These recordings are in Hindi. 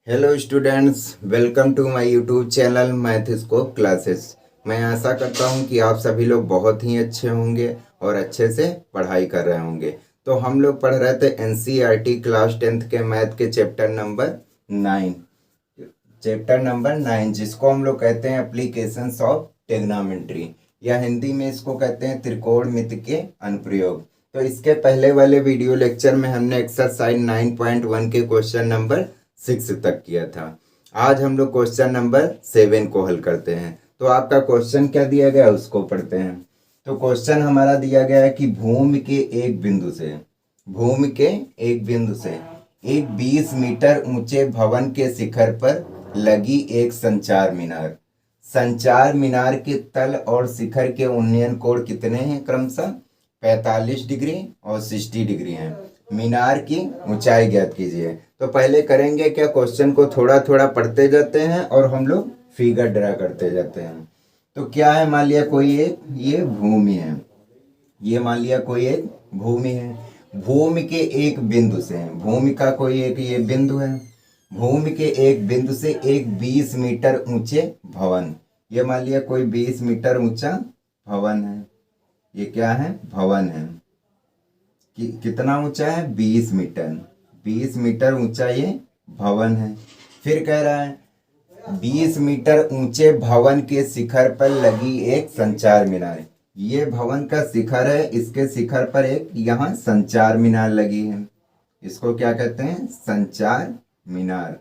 Hello students, welcome to my YouTube channel math scope classes. मैं आशा करता हूं कि आप सभी लोग बहुत ही अच्छे होंगे और अच्छे से पढ़ाई कर रहे होंगे। तो हम लोग पढ़ रहे थे एनसीईआरटी क्लास 10th के मैथ के चैप्टर नंबर 9 जिसको हम लोग कहते हैं एप्लीकेशंस ऑफ ट्रिग्नोमेट्री या हिंदी में इसको कहते हैं त्रिकोणमिति के अनुप्रयोग। तो इसके पहले वाले वीडियो लेक्चर में हमने एक्सरसाइज 9.1 के क्वेश्चन नंबर 6 तक किया था। आज हम लोग क्वेश्चन नंबर 7 को हल करते हैं। तो आपका क्वेश्चन क्या दिया गया है उसको पढ़ते हैं। तो क्वेश्चन हमारा दिया गया है कि भूमि के एक बिंदु से एक 20 मीटर ऊंचे भवन के शिखर पर लगी एक संचार मीनार के तल और शिखर के उन्नयन कोण कितने हैं? क्रमशः 45 डिग्री और 60 डिग्री हैं। मीनार की ऊंचाई ज्ञात कीजिए। तो पहले करेंगे क्या, क्वेश्चन को थोड़ा थोड़ा पढ़ते जाते हैं और हम लोग फिगर ड्रा करते जाते हैं। तो क्या है, मान लिया कोई एक ये भूमि है, ये मान लिया कोई एक भूमि है। भूमि के एक बिंदु से, भूमि का कोई एक ये बिंदु है, भूमि के एक बिंदु से एक 20 मीटर ऊंचे भवन, ये मान लिया कोई 20 मीटर ऊंचा भवन है। ये क्या है? भवन है। कितना ऊंचा है? 20 मीटर। 20 मीटर ऊंचा ये भवन है। फिर कह रहा है 20 मीटर ऊंचे भवन के शिखर पर लगी एक संचार मीनार। ये भवन का शिखर है, इसके शिखर पर एक यहाँ संचार मीनार लगी है। इसको क्या कहते हैं? संचार मीनार।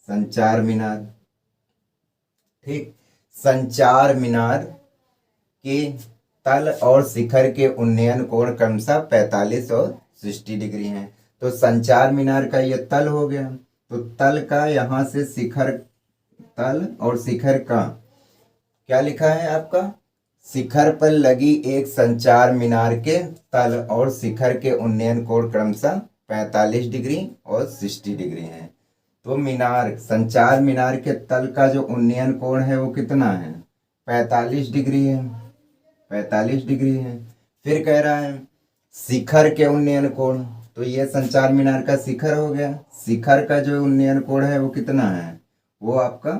संचार मीनार, ठीक। संचार मीनार के तल और शिखर के उन्नयन कोण क्रमशः 45 और 60 डिग्री हैं। तो संचार मीनार का ये तल हो गया। तो तल का यहाँ से शिखर, तल और शिखर का क्या लिखा है आपका? शिखर पर लगी एक संचार मीनार के तल और शिखर के उन्नयन कोण क्रमशः 45 डिग्री और 60 डिग्री हैं। तो मीनार, संचार मीनार के तल का जो उन्नयन कोण है वो कितना है? 45 डिग्री है। 45 डिग्री है। फिर कह रहा है शिखर के उन्नयन कोण, तो ये संचार मीनार का शिखर हो गया। शिखर का जो उन्नयन कोण है वो कितना है? वो आपका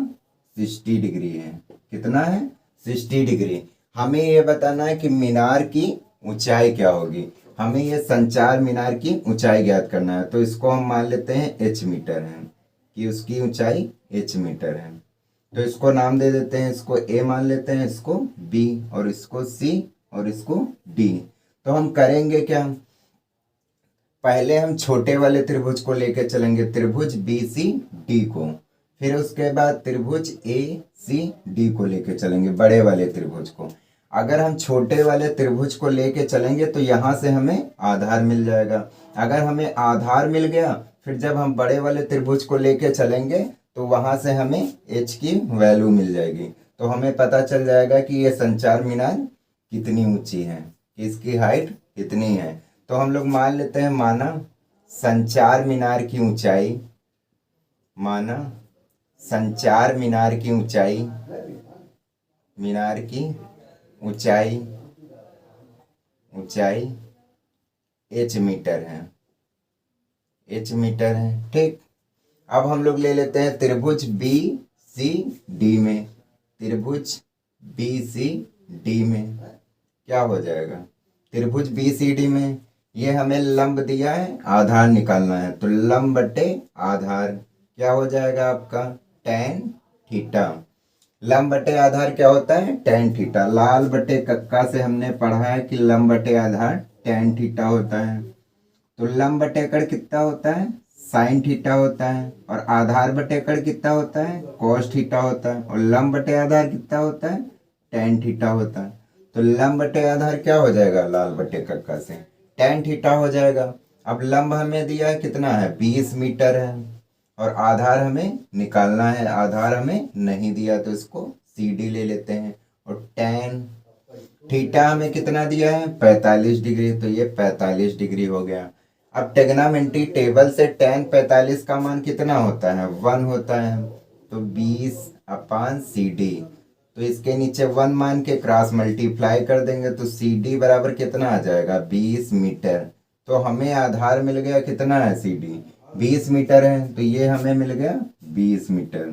60 डिग्री है। कितना है? 60 डिग्री। हमें ये बताना है कि मीनार की ऊंचाई क्या होगी। हमें ये संचार मीनार की ऊंचाई ज्ञात करना है। तो इसको हम मान लेते हैं h मीटर है, कि उसकी ऊंचाई h मीटर है। तो इसको नाम दे देते हैं, इसको a मान लेते हैं, इसको b और इसको c और इसको d। तो हम करेंगे क्या, पहले हम छोटे वाले त्रिभुज को लेकर चलेंगे, त्रिभुज BCD को। फिर उसके बाद त्रिभुज ACD को लेके चलेंगे, बड़े वाले त्रिभुज को। अगर हम छोटे वाले त्रिभुज को लेके चलेंगे तो यहाँ से हमें आधार मिल जाएगा। अगर हमें आधार मिल गया, फिर जब हम बड़े वाले त्रिभुज को लेके चलेंगे तो वहाँ से हमें h की वैल्यू मिल जाएगी। तो हमें पता चल जाएगा कि ये संचार मीनार कितनी ऊंची है, कि इसकी हाइट कितनी है। तो हम लोग मान लेते हैं, माना संचार मीनार की ऊंचाई, माना संचार मीनार की ऊंचाई, मीनार की ऊंचाई h मीटर है, h मीटर है, ठीक। अब हम लोग ले लेते हैं त्रिभुज BCD में, त्रिभुज BCD में क्या हो जाएगा? त्रिभुज BCD में ये हमें लंब दिया है, आधार निकालना है। तो लंब बटे आधार क्या हो जाएगा आपका? tan theta. लंब बटे आधार क्या होता है? tan theta. लाल बटे कक्का से हमने पढ़ा है कि लंब बटे आधार tan थीटा होता है। तो लंब बटे कड़ कितना होता है? साइन थीटा होता है। और आधार बटे कड़ कितना होता है? cos थीटा होता है। और लंब बटे आधार कितना होता है? tan थीटा होता है। तो लंब बटे आधार क्या हो जाएगा? लाल बटे कक्का से tan थीटा हो जाएगा। अब लंब हमें दिया है कितना है? 20 मीटर है। और आधार हमें निकालना है, आधार हमें नहीं दिया, तो इसको CD ले लेते हैं। और tan थीटा हमें कितना दिया है? 45 डिग्री। तो ये 45 डिग्री हो गया। अब ट्रिग्नोमेट्री टेबल से tan 45 का मान कितना होता है? 1 होता है। तो 20/CD। तो इसके नीचे 1 मान के क्रॉस मल्टीप्लाई कर देंगे तो CD बराबर कितना आ जाएगा? 20 मीटर। तो हमें आधार मिल गया, कितना है CD? 20 मीटर है, तो ये हमें मिल गया 20 मीटर।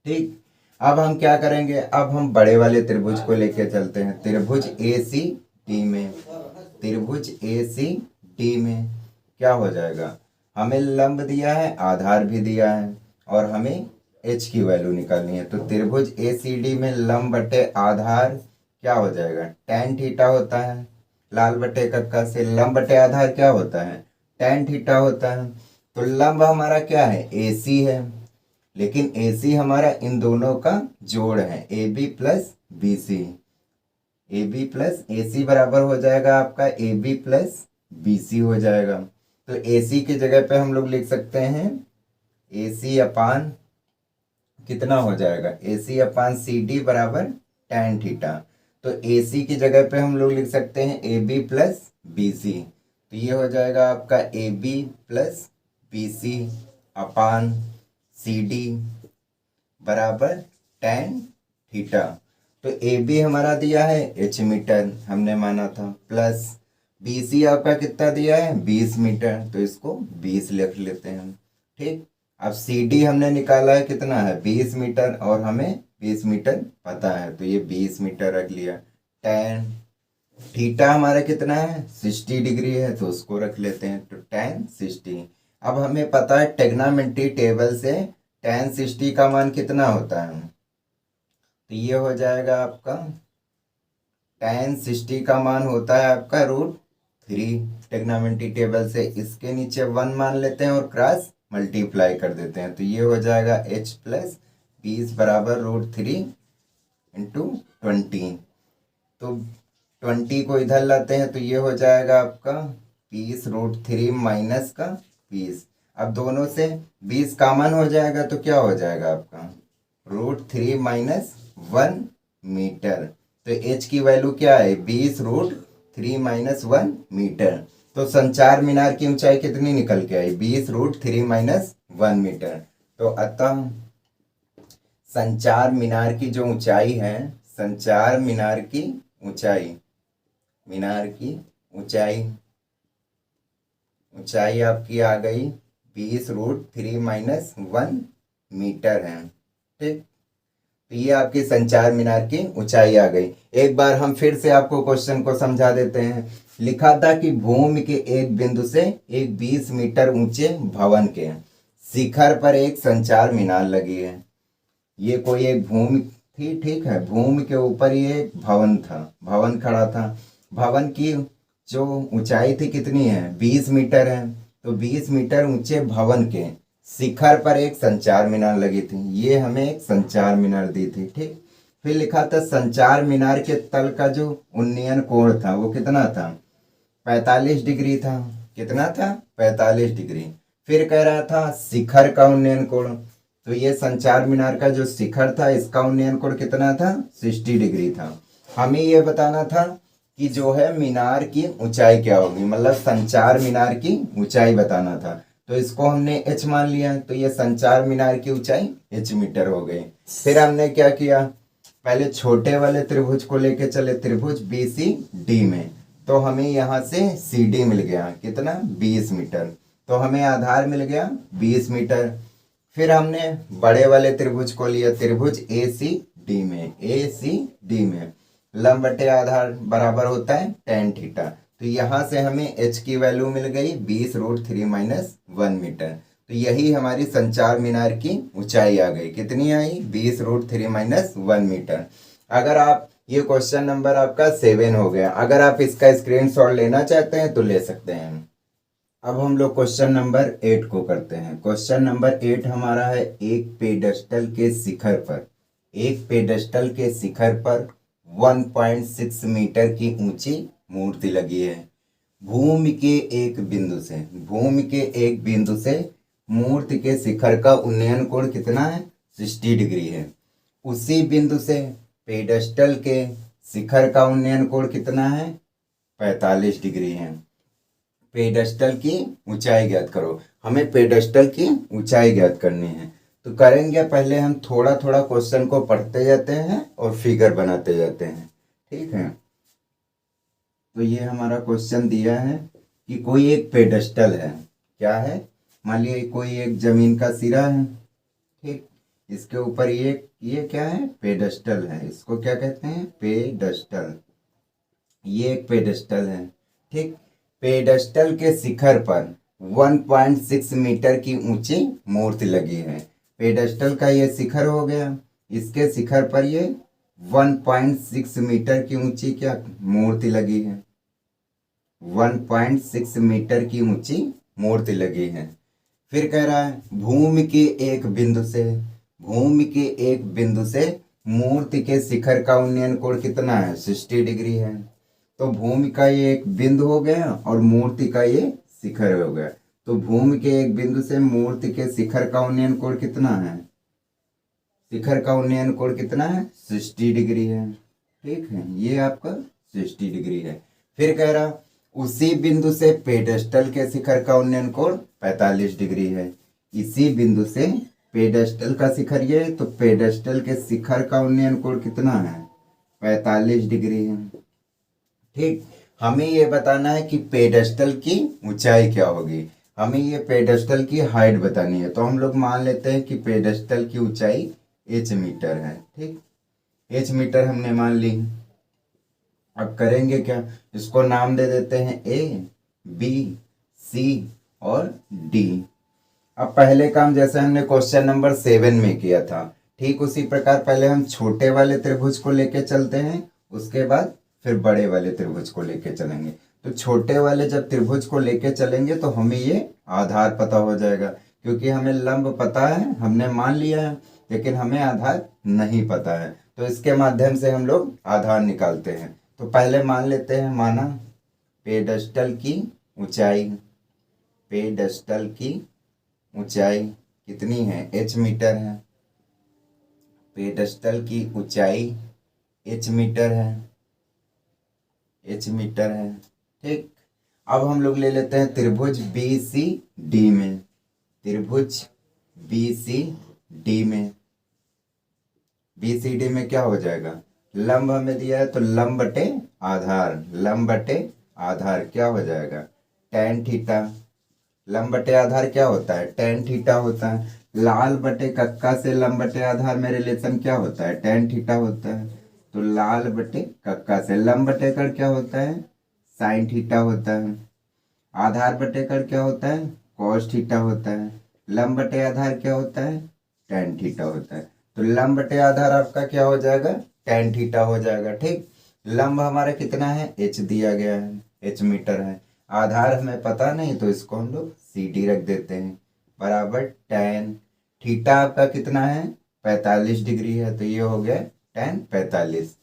ठीक, अब हम क्या करेंगे, अब हम बड़े वाले त्रिभुज को लेके चलते हैं। त्रिभुज ACD में, त्रिभुज ACD में क्या हो जाएगा, हमें लंब दिया है, आधार भी दिया है, और हमें h की वैल्यू निकालनी है। तो त्रिभुज ACD में लंब बटे आधार क्या हो जाएगा, tan थीटा होता है। लाल बटे कक्का से लंब बटे आधार क्या होता है, tan थीटा होता है। तो लंब हमारा क्या है, AC है, लेकिन AC हमारा इन दोनों का जोड़ है, AB plus BC। AB plus AC बराबर हो जाएगा आपका AB प्लस BC हो जाएगा। तो AC की जगह पे हम लोग लिख सकते हैं AC अपान कितना हो जाएगा, AC अपान CD बराबर tan थीटा। तो AC की जगह पे हम लोग लिख सकते हैं AB प्लस BC। तो ये हो जाएगा आपका AB प्लस BC अपान CD बराबर tan थीटा। तो AB हमारा दिया है h मीटर, हमने माना था, प्लस BC आपका कितना दिया है 20 मीटर, तो इसको 20 लिख लेते हैं। ठीक, अब CD हमने निकाला है कितना है 20 मीटर, और हमें 20 मीटर पता है, तो ये 20 मीटर रख लिया। tan थीटा हमारा कितना है 60 डिग्री है, तो उसको रख लेते हैं, तो tan 60। अब हमें पता है ट्रिग्नोमेट्री टेबल से tan 60 का मान कितना होता है, तो ये हो जाएगा आपका tan 60 का मान होता है आपका √3। ट्रिग्नोमेट्री टेबल से इसके नीचे 1 मान लेते हैं और क्रॉस मल्टीप्लाई कर देते हैं, तो ये हो जाएगा h प्लस 20 बराबर √3 इंटू 20। तो 20 को इधर लाते हैं, तो ये हो जाएगा आपका 20 √3 माइनस का 20। अब दोनों से 20 कॉमन हो जाएगा, तो क्या हो जाएगा आपका √3 माइनस 1 मीटर। तो h की वैल्यू क्या है 20 √3 माइनस 1 मीटर। तो संचार मीनार की ऊंचाई कितनी निकल के आई 20 √3 माइनस 1 मीटर। तो अतः संचार मीनार की जो ऊंचाई है, संचार मीनार की ऊंचाई, मीनार की ऊंचाई, ऊंचाई आपकी आ गई 20 √3 माइनस 1 मीटर है। ठीक, तो ये आपकी संचार मीनार की ऊंचाई आ गई। एक बार हम फिर से आपको क्वेश्चन को समझा देते हैं। लिखा था कि भूमि के एक बिंदु से एक 20 मीटर ऊंचे भवन के शिखर पर एक संचार मीनार लगी है। ये कोई एक भूमि थी, ठीक है, भूमि के ऊपर ये एक भवन था, भवन खड़ा था। भवन की जो ऊंचाई थी कितनी है 20 मीटर है। तो 20 मीटर ऊंचे भवन के शिखर पर एक संचार मीनार लगी थी, ये हमें एक संचार मीनार दी थी। ठीक, फिर लिखा था संचार मीनार के तल का जो उन्नयन कोण था वो कितना था 45 डिग्री था। कितना था 45 डिग्री। फिर कह रहा था शिखर का उन्नयन कोण, तो ये संचार मीनार का जो शिखर था इसका उन्नयन कोण कितना था 60 डिग्री था। हमें ये बताना था कि जो है मीनार की ऊंचाई क्या होगी, मतलब संचार मीनार की ऊंचाई बताना था। तो इसको हमने h मान लिया, तो ये संचार मीनार की ऊंचाई h मीटर हो गई। फिर हमने क्या किया, पहले छोटे वाले त्रिभुज को लेके चले, त्रिभुज BCD में, तो हमें यहाँ से CD मिल गया कितना 20 मीटर, तो हमें आधार मिल गया 20 मीटर। फिर हमने बड़े वाले त्रिभुज को लिया, त्रिभुज ACD में, ACD में लंब बटे आधार बराबर होता है tan थीटा। तो यहाँ से हमें h की वैल्यू मिल गई 20 √3 माइनस 1 मीटर। तो यही हमारी संचार मीनार की ऊंचाई आ गई, कितनी आई 20 √3 माइनस 1 मीटर। अगर आप ये क्वेश्चन नंबर आपका 7 हो गया, अगर आप इसका स्क्रीनशॉट लेना चाहते हैं तो ले सकते हैं। अब हम लोग क्वेश्चन नंबर 8 को करते हैं। क्वेश्चन नंबर 8 हमारा है, एक पेडेस्टल के शिखर पर, एक पेडेस्टल के शिखर पर 1.6 मीटर की ऊंची मूर्ति लगी है। भूमि के एक बिंदु से, भूमि के एक बिंदु से मूर्ति के शिखर का उन्नयन कोण कितना है 60 डिग्री है। उसी बिंदु से पेडेस्टल के शिखर का उन्नयन कोण कितना है 45 डिग्री है। पेडेस्टल की ऊंचाई ज्ञात करो। हमें पेडेस्टल की ऊंचाई ज्ञात करनी है, तो करेंगे पहले हम थोड़ा थोड़ा क्वेश्चन को पढ़ते जाते हैं और फिगर बनाते जाते हैं। ठीक है, तो ये हमारा क्वेश्चन दिया है कि कोई एक पेडेस्टल है, क्या है मान लिया कोई एक जमीन का सिरा है, ठीक, इसके ऊपर ये क्या है, पेडस्टल है, इसको क्या कहते हैं, पेडस्टल। ये एक पेडस्टल है, ठीक। पेडस्टल के शिखर पर 1.6 मीटर की ऊंची मूर्ति लगी है। पेडस्टल का ये शिखर हो गया, इसके शिखर पर ये 1.6 मीटर की ऊंची क्या मूर्ति लगी है, 1.6 मीटर की ऊंची मूर्ति लगी है। फिर कह रहा है भूमि के एक बिंदु से, भूमि के एक बिंदु से मूर्ति के शिखर का उन्नयन कोण कितना है, 60 डिग्री है। तो भूमि का ये एक बिंदु हो गया और मूर्ति का ये शिखर हो गया। तो भूमि के एक बिंदु से मूर्ति के शिखर का उन्नयन कोण कितना है, शिखर का उन्नयन कोण कितना है, 60 डिग्री है, ठीक है, ये आपका 60 डिग्री है। फिर कह रहा उसी बिंदु से पेडस्टल के शिखर का उन्नयन कोण 45 डिग्री है। इसी बिंदु से पेडस्टल का शिखर ये, तो पेडस्टल के शिखर का उन्नयन कोण कितना है, 45 डिग्री है, ठीक। हमें ये बताना है कि पेडस्टल की ऊंचाई क्या होगी, हमें ये पेडस्टल की हाइट बतानी है। तो हम लोग मान लेते हैं कि पेडस्टल की ऊंचाई h मीटर है, ठीक, h मीटर हमने मान ली। अब करेंगे क्या, इसको नाम दे देते हैं A, B, C और D। अब पहले काम जैसे हमने क्वेश्चन नंबर 7 में किया था, ठीक उसी प्रकार पहले हम छोटे वाले त्रिभुज को लेके चलते हैं, उसके बाद फिर बड़े वाले त्रिभुज को लेके चलेंगे। तो छोटे वाले जब त्रिभुज को लेके चलेंगे तो हमें ये आधार पता हो जाएगा, क्योंकि हमें लंब पता है, हमने मान लिया है, लेकिन हमें आधार नहीं पता है। तो इसके माध्यम से हम लोग आधार निकालते हैं। तो पहले मान लेते हैं, माना पेडस्टल की ऊंचाई, पेडस्टल की ऊंचाई कितनी है, h मीटर है, पेडस्टल की ऊंचाई h मीटर है, h मीटर है, ठीक। अब हम लोग ले लेते हैं त्रिभुज BCD में, त्रिभुज BCD में, BCD में क्या हो जाएगा, लंब हमें दिया है तो लंब बटे आधार, लंब बटे आधार क्या हो जाएगा, tan थीटा। लंब बटे आधार क्या होता है, tan थीटा होता है। लाल बटे कक्का से लंब बटे आधार में रिलेशन क्या होता है, tan थीटा होता है। तो लाल बटे कक्का से लंब बटे कर क्या होता है, sin थीटा होता है। आधार बटे कर क्या होता है, cos थीटा होता है। लंब बटे आधार क्या होता है, tan थीटा होता है। तो लंब बटे आधार आपका क्या हो जाएगा, tan थीटा हो जाएगा, ठीक। लंब हमारा कितना है, h दिया गया है, h मीटर है। आधार हमें पता नहीं तो इसको हम लोग CD रख देते हैं, बराबर tan थीटा आपका कितना है, 45 डिग्री है, तो ये हो गया tan 45।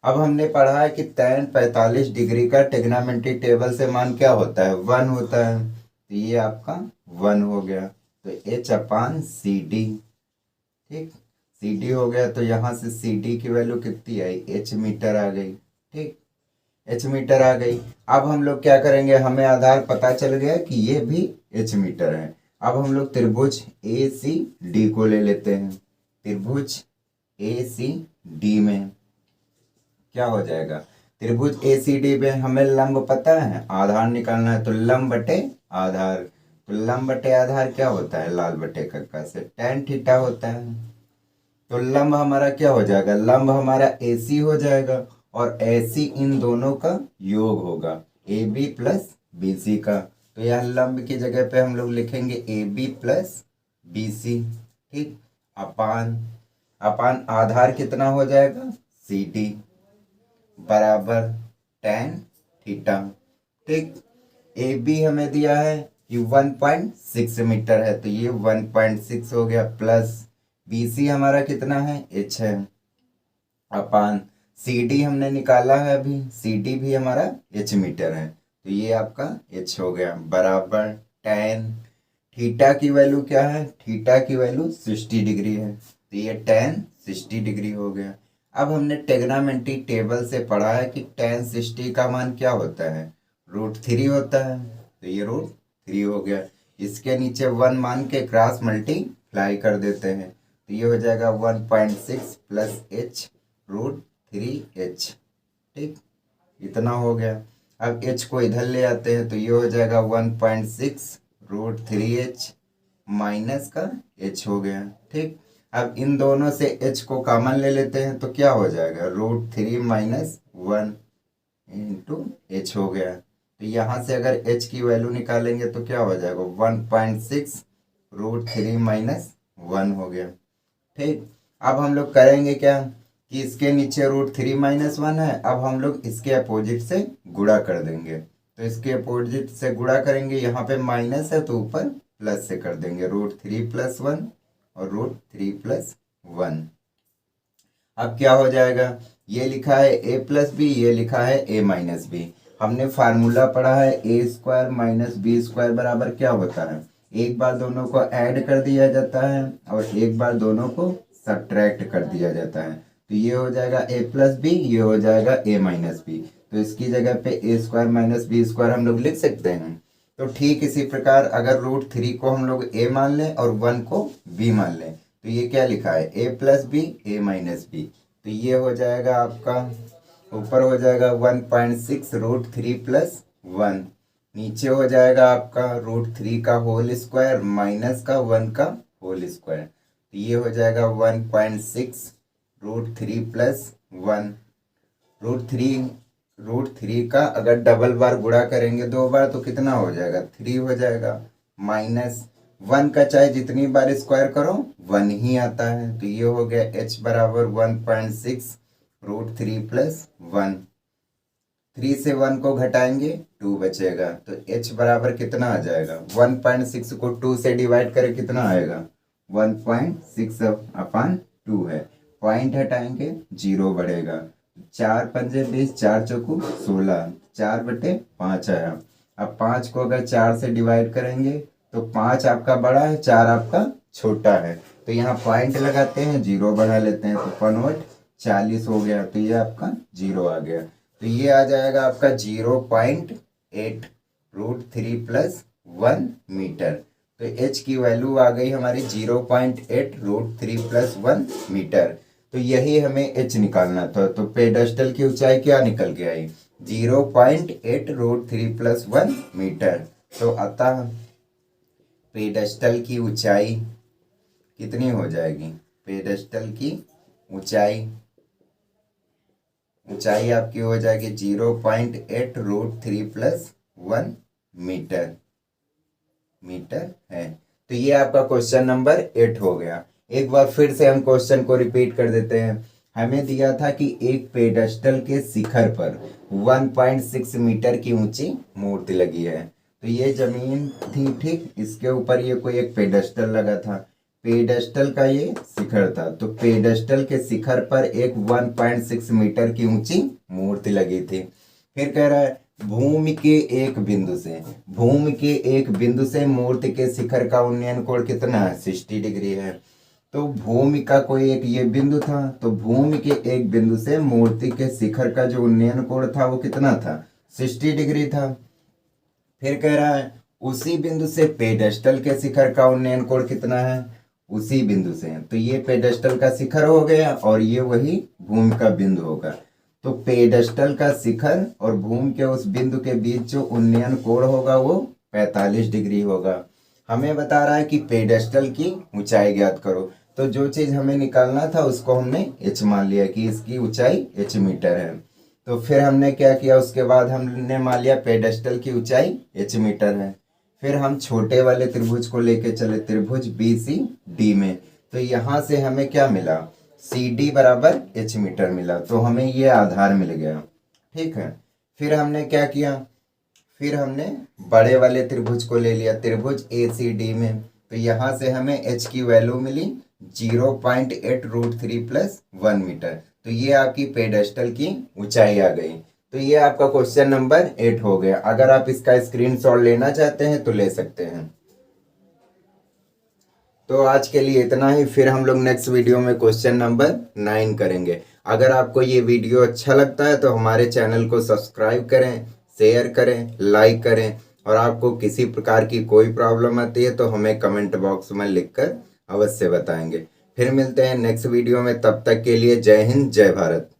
अब हमने पढ़ा है कि tan 45 डिग्री का ट्रिग्नोमेट्री टेबल से मान क्या होता है, 1 होता है। तो ये आपका 1 हो गया, तो h/CD, ठीक, CD हो गया। तो यहाँ से CD की वैल्यू कितनी आई, h मीटर आ गई, ठीक, h मीटर आ गई। अब हम लोग क्या करेंगे, हमें आधार पता चल गया कि ये भी h मीटर है। अब हम लोग त्रिभुज ACD को ले लेते हैं, त्रिभुज ACD में क्या हो जाएगा, त्रिभुज ACD में हमें लंब पता है, आधार निकालना है, तो लंब बटे आधार। तो लंब बटे आधार क्या होता है, लाल बटे कक्का से tan थीटा होता है। तो लंब हमारा क्या हो जाएगा, लंब हमारा AC हो जाएगा और AC इन दोनों का योग होगा, AB प्लस BC का। तो यह लंब की जगह पे हम लोग लिखेंगे AB प्लस BC, ठीक, अपान अपान आधार कितना हो जाएगा, CD बराबर tan थीटा, ठीक। AB हमें दिया है कि 1.6 मीटर है, तो ये 1.6 हो गया, प्लस BC हमारा कितना है, h है, अपान CD हमने निकाला है अभी, CD भी हमारा h मीटर है, तो ये आपका h हो गया, बराबर tan थीटा की वैल्यू क्या है, थीटा की वैल्यू 60 डिग्री है, तो ये tan 60 डिग्री हो गया। अब हमने ट्रिग्नोमेट्री टेबल से पढ़ा है कि tan 60 का मान क्या होता है, √3 होता है, तो ये √3 हो गया। इसके नीचे 1 मान के क्रॉस मल्टीप्लाई कर देते हैं, तो ये हो जाएगा 1.6 प्लस h √3h, ठीक, इतना हो गया। अब h को इधर ले आते हैं, तो ये हो जाएगा 1.6 √3h माइनस का h हो गया। ठीक, अब इन दोनों से h को कॉमन ले लेते हैं तो क्या हो जाएगा, √3 माइनस 1 इंटू h हो गया। तो यहाँ से अगर h की वैल्यू निकालेंगे तो क्या हो जाएगा, 1.6 √3 माइनस 1 हो गया। ठीक, अब हम लोग करेंगे क्या कि इसके नीचे √3 माइनस 1 है, अब हम लोग इसके अपोजिट से गुणा कर देंगे। तो इसके अपोजिट से गुणा करेंगे, यहाँ पे माइनस है तो ऊपर प्लस से कर देंगे, √3 प्लस 1 और √3 प्लस 1। अब क्या हो जाएगा, ये लिखा है a प्लस बी, ये लिखा है a माइनस बी। हमने फार्मूला पढ़ा है a square minus B square बराबर क्या होता है, एक बार दोनों को ऐड कर दिया जाता है और एक बार दोनों को सब्ट्रैक्ट कर दिया जाता है। तो ये हो जाएगा a प्लस बी, ये हो जाएगा a माइनस बी। तो इसकी जगह पे a square minus B square हम लोग लिख सकते हैं। तो ठीक इसी प्रकार अगर √3 को हम लोग a मान लें और 1 को b मान लें, तो ये क्या लिखा है, a plus B a minus B. तो ये हो जाएगा आपका, ऊपर हो जाएगा 1.6 √3 प्लस 1, नीचे हो जाएगा आपका √3 का होल स्क्वायर माइनस का 1 का होल स्क्वायर। तो ये हो जाएगा 1.6 √3 प्लस 1। √3 का अगर डबल बार गुणा करेंगे 2 बार तो कितना हो जाएगा, 3 हो जाएगा। माइनस 1 का चाहे जितनी बार स्क्वायर करो 1 ही आता है। तो ये हो गया h बराबर 1.6 √3 प्लस 1। 3 से 1 को घटाएंगे 2 बचेगा, तो h बराबर कितना आ जाएगा, 1.6 को 2 से डिवाइड करें कितना आएगा, 1.6 अपॉन 2 है। पॉइंट हटाएंगे 0 बढ़ेगा, 4 पंजे 20, 4 चौकू 16, 4/5 आया। अब 5 को अगर 4 से डिवाइड करेंगे तो 5 आपका बड़ा है, 4 आपका छोटा है। तो यहाँ पॉइंट लगाते हैं, 0 बढ़ा लेते हैं, तो 1/40 हो गया। तो ये आपका 0 आ गया। तो ये आ जाएगा आपका 0.8 √3 प्लस 1 मीटर। तो h की वैल्यू आ गई हमारी 0.8 √3 प्लस 1 मीटर। तो यही हमें h निकालना था। तो पेडेस्टल की ऊंचाई क्या निकल के आई, 0.8 √3 प्लस 1 मीटर। तो अतः पेडेस्टल की ऊंचाई कितनी हो जाएगी, पेडेस्टल की ऊंचाई आपकी हो जाएगी 0.8 √3 प्लस 1 मीटर है। तो ये आपका क्वेश्चन नंबर 8 हो गया। एक बार फिर से हम क्वेश्चन को रिपीट कर देते हैं। हमें दिया था कि एक पेडेस्टल के शिखर पर 1.6 मीटर की ऊंची मूर्ति लगी है। तो ये जमीन थी, ठीक, इसके ऊपर ये कोई एक पेडेस्टल लगा था, पेडेस्टल का ये शिखर था। तो पेडेस्टल के शिखर पर एक 1.6 मीटर की ऊंची मूर्ति लगी थी। फिर कह रहा है भूमि के एक बिंदु से मूर्ति के शिखर का उन्नयन कोण कितना है, 60 डिग्री है। तो भूमि का कोई एक ये बिंदु था, तो भूमि के एक बिंदु से मूर्ति के शिखर का जो उन्नयन कोण था वो कितना था, 60 डिग्री था। फिर कह रहा है उसी बिंदु से पेडेस्टल के शिखर का उन्नयन कोण कितना है, उसी बिंदु से। तो ये पेडेस्टल का शिखर हो गया और ये वही भूमि का बिंदु होगा। तो पेडेस्टल का शिखर और भूमि के उस बिंदु के बीच जो उन्नयन कोण होगा वो 45 डिग्री होगा। हमें बता रहा है कि पेडेस्टल की ऊंचाई ज्ञात करो। तो जो चीज हमें निकालना था उसको हमने h मान लिया कि इसकी ऊंचाई h मीटर है। तो फिर हमने क्या किया, उसके बाद हमने मान लिया पेडेस्टल की ऊंचाई h मीटर है। फिर हम छोटे वाले त्रिभुज को लेके चले, त्रिभुज BCD में। तो यहाँ से हमें क्या मिला, CD बराबर h मीटर मिला। तो हमें ये आधार मिल गया, ठीक है। फिर हमने क्या किया, फिर हमने बड़े वाले त्रिभुज को ले लिया, त्रिभुज ACD में। तो यहाँ से हमें h की वैल्यू मिली 0.8 √3 प्लस 1 मीटर। तो ये आपकी पेडेस्टल की ऊंचाई आ गई। तो ये आपका क्वेश्चन नंबर 8 हो गया। अगर आप इसका स्क्रीनशॉट लेना चाहते हैं तो ले सकते हैं। तो आज के लिए इतना ही, फिर हम लोग नेक्स्ट वीडियो में क्वेश्चन नंबर 9 करेंगे। अगर आपको ये वीडियो अच्छा लगता है तो हमारे चैनल को सब्सक्राइब करें, शेयर करें, लाइक करें, और आपको किसी प्रकार की कोई प्रॉब्लम आती है तो हमें कमेंट बॉक्स में लिखकर अवश्य बताएंगे। फिर मिलते हैं नेक्स्ट वीडियो में, तब तक के लिए जय हिंद, जय भारत।